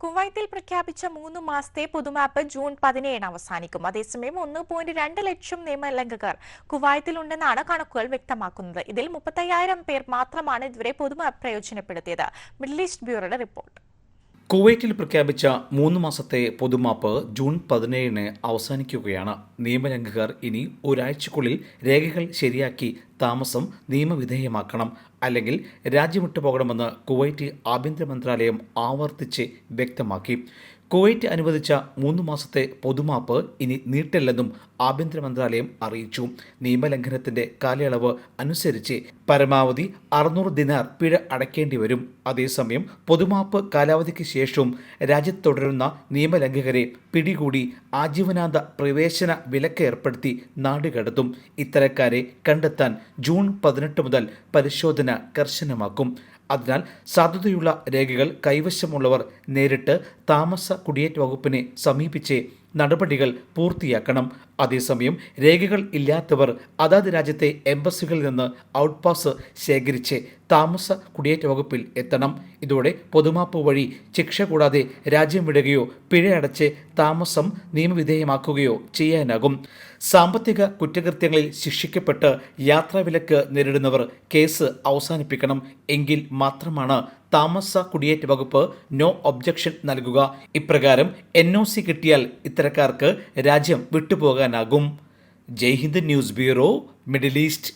കുവൈത്തിൽ പ്രഖ്യാപിച്ച 3 മാസത്തെ പൊതുമാപ്പ് ജൂൺ 17 അവസാനിക്കും. അതേസമയം 1.2 ലക്ഷം നിയമലംഘകർ കുവൈത്തിലുണ്ടെന്നാണ് കണക്കുകൾ വ്യക്തമാക്കുന്നത്. ഇതിൽ 35,000 പേർ മാത്രമാണ് ഇതുവരെ പൊതുമാപ്പ് പ്രയോജനപ്പെടുത്തിയത്. മിഡിൽ ഈസ്റ്റ് ബ്യൂറോയുടെ റിപ്പോർട്ട്. കുവൈറ്റിൽ പ്രഖ്യാപിച്ച 3 മാസത്തെ പൊതുമാപ്പ് ജൂൺ 17 അവസാനിക്കുകയാണ്. നിയമലംഘകർ ഇനി ഒരാഴ്ചക്കുള്ളിൽ രേഖകൾ ശരിയാക്കി താമസം നിയമവിധേയമാക്കണം, അല്ലെങ്കിൽ രാജ്യം വിട്ടു പോകണമെന്ന് കുവൈറ്റ് ആഭ്യന്തര മന്ത്രാലയം ആവർത്തിച്ച് വ്യക്തമാക്കി. കുവൈറ്റ് അനുവദിച്ച 3 മാസത്തെ പൊതുമാപ്പ് ഇനി നീട്ടില്ലെന്നും ആഭ്യന്തര മന്ത്രാലയം അറിയിച്ചു. നിയമലംഘനത്തിന്റെ കാലയളവ് അനുസരിച്ച് പരമാവധി 600 ദിനാർ പിഴ അടയ്ക്കേണ്ടി വരും. അതേസമയം പൊതുമാപ്പ് കാലാവധിക്ക് ശേഷവും രാജ്യത്ത് തുടരുന്ന നിയമലംഘകരെ പിടികൂടി ആജീവനാന്ത പ്രവേശന വിലക്ക് ഏർപ്പെടുത്തി നാടുകടത്തും. ഇത്തരക്കാരെ കണ്ടെത്താൻ ജൂൺ 18 മുതൽ പരിശോധന കർശനമാക്കും. അതിനാൽ സാധുതയുള്ള രേഖകൾ കൈവശമുള്ളവർ നേരിട്ട് താമസ കുടിയേറ്റ വകുപ്പിനെ സമീപിച്ച് നടപടികൾ പൂർത്തിയാക്കണം. അതേസമയം രേഖകൾ ഇല്ലാത്തവർ അതാത് രാജ്യത്തെ എംബസികളിൽ നിന്ന് ഔട്ട് പാസ് ശേഖരിച്ച് താമസ കുടിയേറ്റ വകുപ്പിൽ എത്തണം. ഇതോടെ പൊതുമാപ്പ് വഴി ശിക്ഷ കൂടാതെ രാജ്യം വിടുകയോ പിഴയടച്ച് താമസം നിയമവിധേയമാക്കുകയോ ചെയ്യാനാകും. സാമ്പത്തിക കുറ്റകൃത്യങ്ങളിൽ ശിക്ഷിക്കപ്പെട്ട് യാത്രാവിലക്ക് നേരിടുന്നവർ കേസ് അവസാനിപ്പിക്കണം. എങ്കിൽ മാത്രമാണ് താമസ കുടിയേറ്റ വകുപ്പ് നോ ഒബ്ജക്ഷൻ നൽകുക. ഇപ്രകാരം NOC കിട്ടിയാൽ ഇത്തരക്കാർക്ക് രാജ്യം വിട്ടുപോകാനാകും. Jai Hind news bureau, middle east.